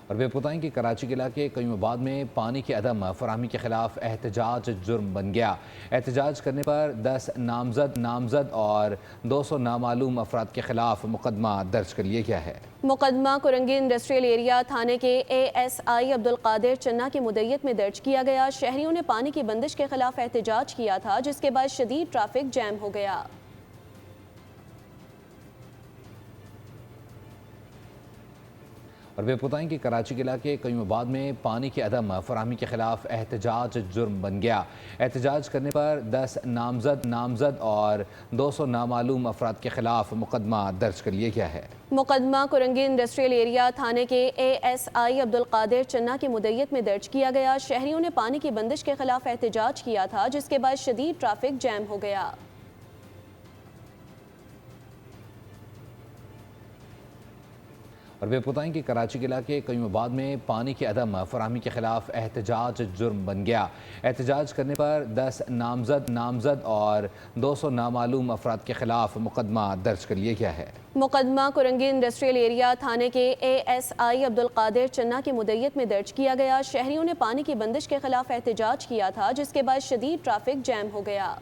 اور بے پتائیں کہ کراچی کے علاقے قیوم آباد میں پانی کی عدم فراہمی کے خلاف احتجاج جرم بن گیا۔ احتجاج کرنے پر 10 نامزد اور 200 نامعلوم افراد کے خلاف مقدمہ درج کر لیا گیا ہے۔ مقدمہ کرنگی انڈسٹریل ایریا تھانے کے A S I Abdul Qadir Channa کی مدیریت میں درج کیا گیا۔ شہریوں نے پانی کی بندش کے خلاف احتجاج کیا تھا، جس کے بعد شدید ٹریفک جام ہو گیا۔ اور بے پتائیں کہ کراچی کے علاقے قیوم آباد میں پانی کی عدم فراہمی کے خلاف احتجاج جرم بن گیا۔ احتجاج کرنے پر 10 نامزد اور 200 نامعلوم افراد کے خلاف مقدمہ درج کر لیا گیا ہے۔ مقدمہ کرنگی انڈسٹریل ایریا تھانے کے A S I Abdul Qadir Channa کی مدیریت میں درج کیا گیا۔ شہریوں نے پانی کی بندش کے خلاف احتجاج کیا تھا، جس کے بعد شدید ٹریفک جام ہو گیا۔ اور بے پتائیں کہ کراچی کے علاقے قیوم آباد میں پانی کی عدم فراہمی کے خلاف احتجاج جرم بن گیا۔ احتجاج کرنے پر 10 نامزد اور 200 نامعلوم افراد کے خلاف مقدمہ درج کر لیا گیا ہے۔ مقدمہ کرنگی انڈسٹریل ایریا تھانے کے A S I Abdul Qadir Channa کی مدیریت میں درج کیا گیا۔ شہریوں نے پانی کی بندش کے خلاف احتجاج کیا تھا، جس کے بعد شدید ٹریفک جام ہو گیا۔